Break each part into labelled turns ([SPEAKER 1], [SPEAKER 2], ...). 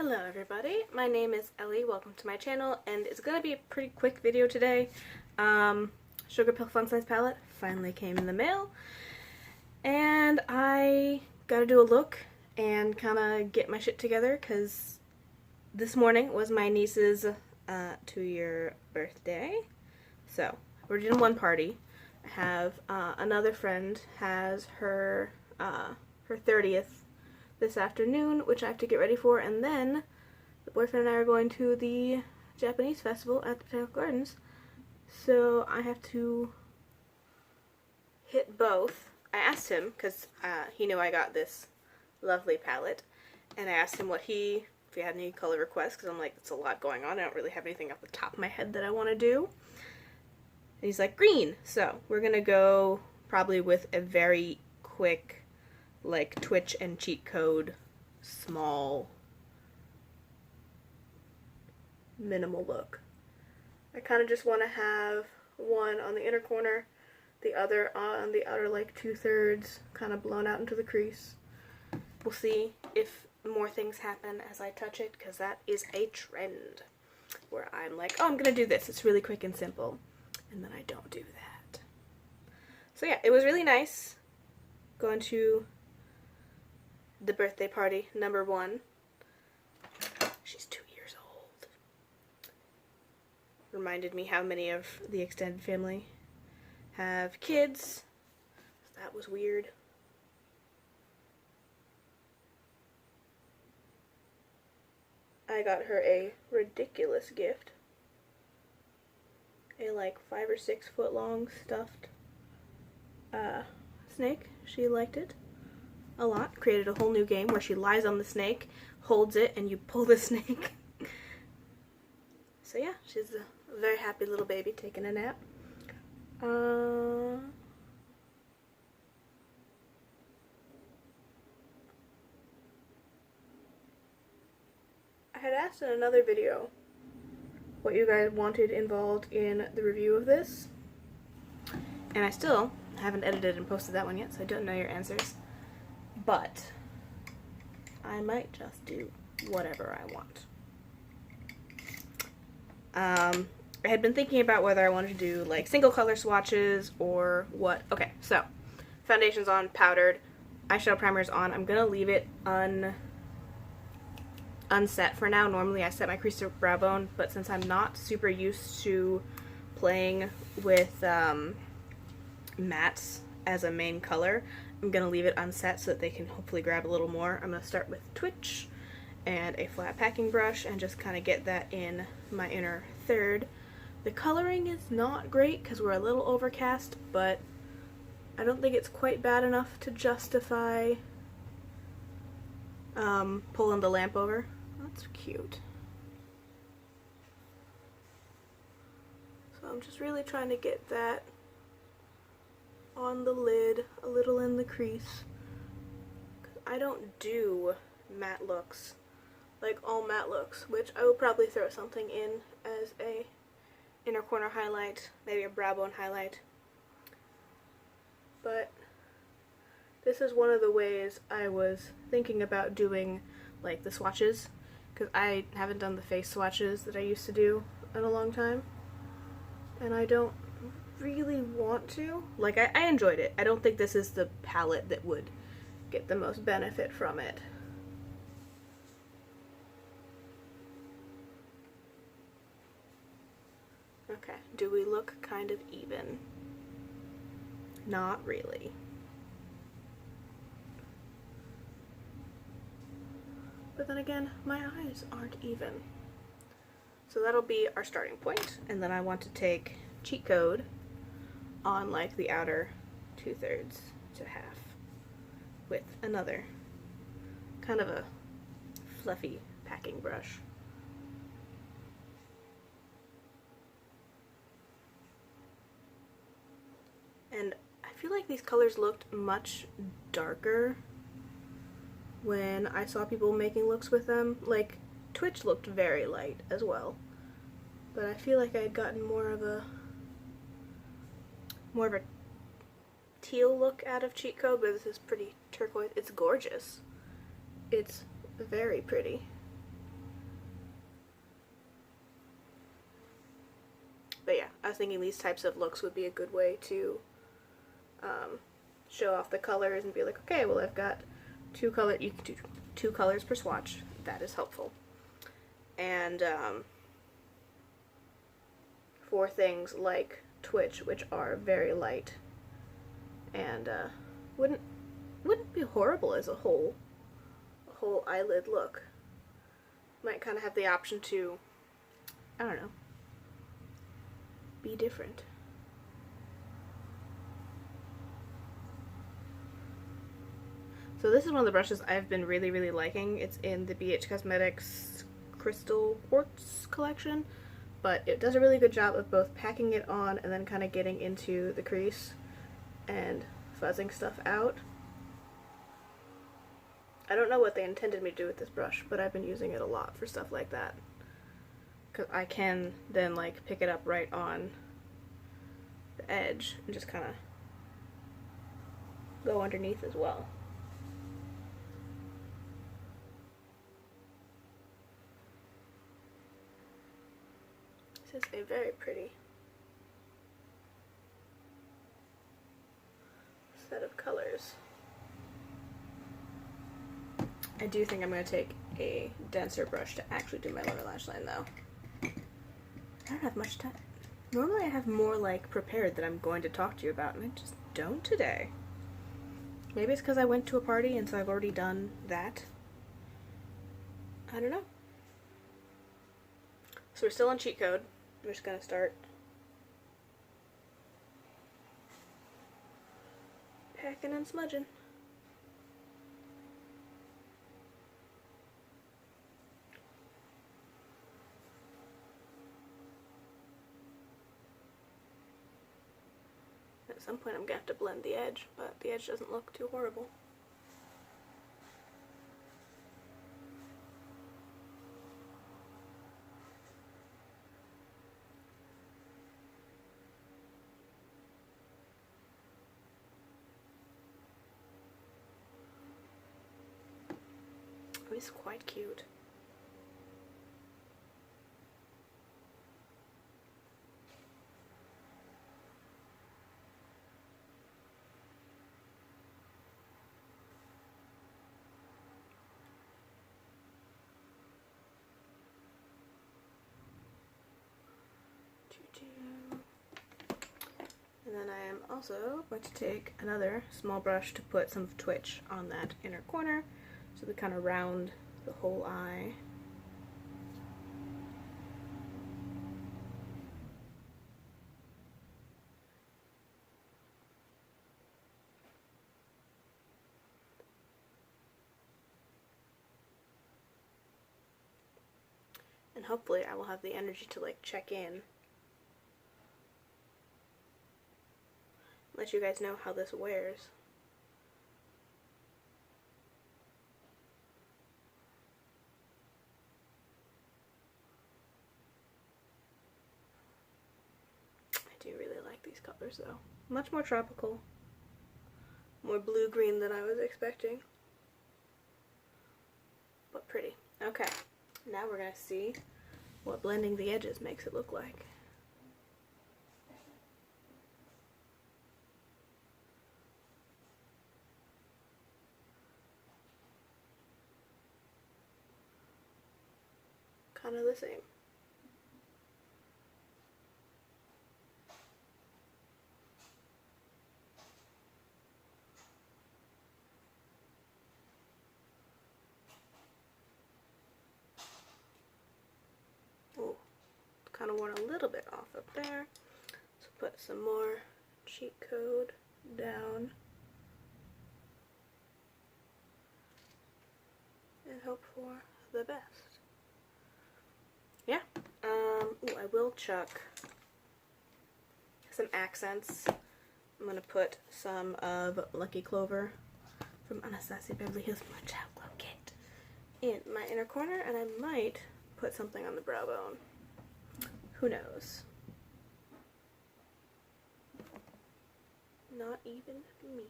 [SPEAKER 1] Hello everybody, my name is Ellie, welcome to my channel, and it's gonna be a pretty quick video today. Sugarpill Funsize palette finally came in the mail, and I gotta do a look and kinda get my shit together, because this morning was my niece's 2-year birthday. So, we're doing one party. I have another friend has her 30th this afternoon, which I have to get ready for, and then the boyfriend and I are going to the Japanese festival at the Botanical Gardens, so I have to hit both. I asked him, because he knew I got this lovely palette, and I asked him if he had any color requests, because I'm like, it's a lot going on, I don't really have anything off the top of my head that I want to do. And he's like, green! So, we're gonna go probably with a very quick, like, Twitch and cheat code, small, minimal look. I kind of just want to have one on the inner corner, the other on the outer, like, 2/3, kind of blown out into the crease. We'll see if more things happen as I touch it, because that is a trend, where I'm like, oh, I'm gonna do this, it's really quick and simple, and then I don't do that. So yeah, it was really nice going to the birthday party, number 1. She's 2 years old. Reminded me how many of the extended family have kids. That was weird. I got her a ridiculous gift. A like 5 or 6 foot long stuffed snake. She liked it a lot. Created a whole new game where she lies on the snake, holds it, and you pull the snake. So yeah, she's a very happy little baby taking a nap. I had asked in another video what you guys wanted involved in the review of this, and I still haven't edited and posted that one yet, so I don't know your answers. But I might just do whatever I want. I had been thinking about whether I wanted to do like single color swatches or what. Okay, so foundation's on, powdered, eyeshadow primer's on. I'm gonna leave it unset for now. Normally I set my crease to brow bone, but since I'm not super used to playing with mattes as a main color, I'm going to leave it unset so that they can hopefully grab a little more. I'm going to start with Twitch and a flat packing brush and just kind of get that in my inner third. The coloring is not great because we're a little overcast, but I don't think it's quite bad enough to justify pulling the lamp over. That's cute. So I'm just really trying to get that on the lid, a little in the crease. I don't do matte looks, like all matte looks, which I will probably throw something in as a inner corner highlight, maybe a brow bone highlight. But this is one of the ways I was thinking about doing like the swatches, because I haven't done the face swatches that I used to do in a long time, and I don't really want to. Like, I enjoyed it. I don't think this is the palette that would get the most benefit from it. Okay, do we look kind of even? Not really. But then again, my eyes aren't even. So that'll be our starting point, and then I want to take cheat code on like the outer 2/3 to half with another kind of a fluffy packing brush. And I feel like these colors looked much darker when I saw people making looks with them. Like, Twitch looked very light as well, but I feel like I had gotten more of a teal look out of cheat code, but this is pretty turquoise. It's gorgeous. It's very pretty. I was thinking these types of looks would be a good way to show off the colors and be like, okay, well I've got you can do 2 colors per swatch. That is helpful. And for things like Twitch, which are very light and wouldn't be horrible as a whole eyelid look. Might kind of have the option to, I don't know, be different. So this is one of the brushes I've been really, really liking. It's in the BH Cosmetics Crystal Quartz collection, but it does a really good job of both packing it on and then kind of getting into the crease and fuzzing stuff out. I don't know what they intended me to do with this brush, but I've been using it a lot for stuff like that. Because I can then like pick it up right on the edge and just kind of go underneath as well. This is a very pretty set of colors. I do think I'm going to take a denser brush to actually do my lower lash line though. I don't have much time. Normally I have more like prepared that I'm going to talk to you about, and I just don't today. Maybe it's because I went to a party and so I've already done that. I don't know. So we're still on cheat code. We're just going to start packing and smudging. At some point I'm going to have to blend the edge, but the edge doesn't look too horrible. Oh, he's quite cute. And then I am also going to take another small brush to put some Twitch on that inner corner so we kind of round the whole eye. And hopefully I will have the energy to like check in. Let you guys know how this wears. I do really like these colors though. Much more tropical. More blue-green than I was expecting. But pretty. Okay, now we're going to see what blending the edges makes it look like. Kind of the same. Oh, kind of worn a little bit off up there. So put some more cheat code down. And hope for the best. Yeah. Ooh, I will chuck some accents. I'm going to put some of Lucky Clover from Anastasia Beverly Hills Blush Out Glow Kit in my inner corner, and I might put something on the brow bone. Who knows? Not even me.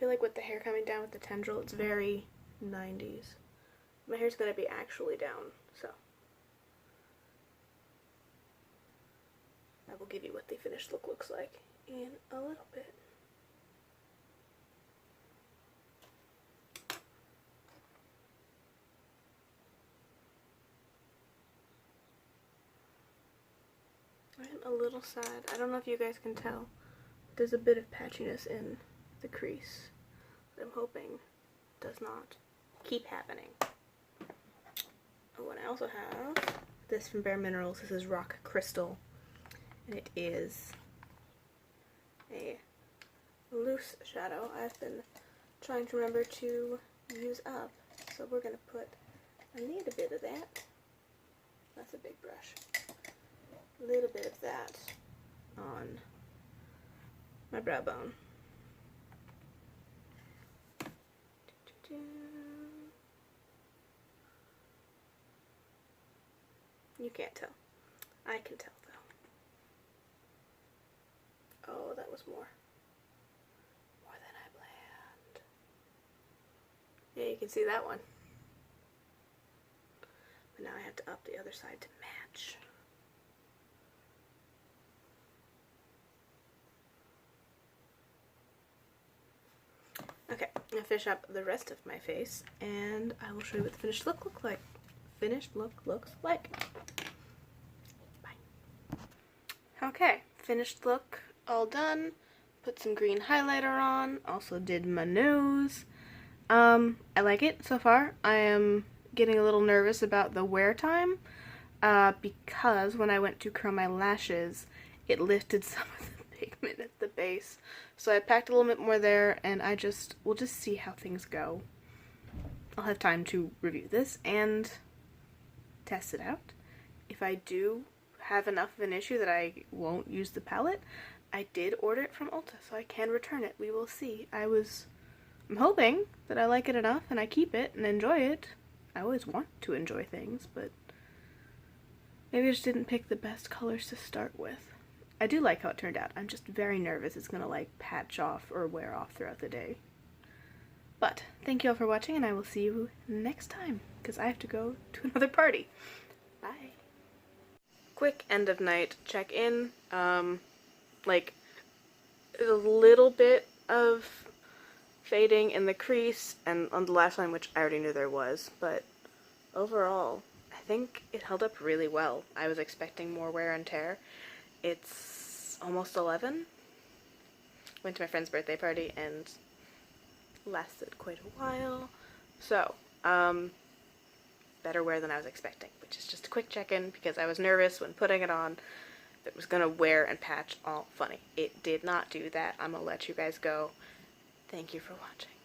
[SPEAKER 1] feel like with the hair coming down with the tendril, it's very 90s. My hair's gonna be actually down, so I will give you what the finished look looks like in a little bit. I'm a little sad. I don't know if you guys can tell. There's a bit of patchiness in the crease that I'm hoping does not keep happening. Oh, and I also have this from Bare Minerals. This is Rock Crystal, and it is a loose shadow I've been trying to remember to use up. So we're going to put, I need a bit of that. That's a big brush. A little bit of that on my brow bone. You can't tell. I can tell though. Oh, that was more than I planned. Yeah, you can see that one. But now I have to up the other side to match. Okay, I'm gonna finish up the rest of my face, and I will show you what the finished look looks like. Bye. Okay, finished look, all done. Put some green highlighter on. Also did my nose. I like it so far. I am getting a little nervous about the wear time, because when I went to curl my lashes, it lifted some of the pigment at the base. So I packed a little bit more there, and we'll just see how things go. I'll have time to review this and test it out. If I do have enough of an issue that I won't use the palette, I did order it from Ulta, so I can return it. We will see. I'm hoping that I like it enough and I keep it and enjoy it. I always want to enjoy things, but maybe I just didn't pick the best colors to start with. I do like how it turned out. I'm just very nervous it's gonna like patch off or wear off throughout the day. But thank you all for watching, and I will see you next time because I have to go to another party. Bye. Quick end of night check-in. Like a little bit of fading in the crease and on the lash line, which I already knew there was, but overall I think it held up really well. I was expecting more wear and tear. It's almost 11. Went to my friend's birthday party and lasted quite a while. So, better wear than I was expecting, which is just a quick check-in because I was nervous when putting it on that it was gonna wear and patch all funny. It did not do that. I'm gonna let you guys go. Thank you for watching.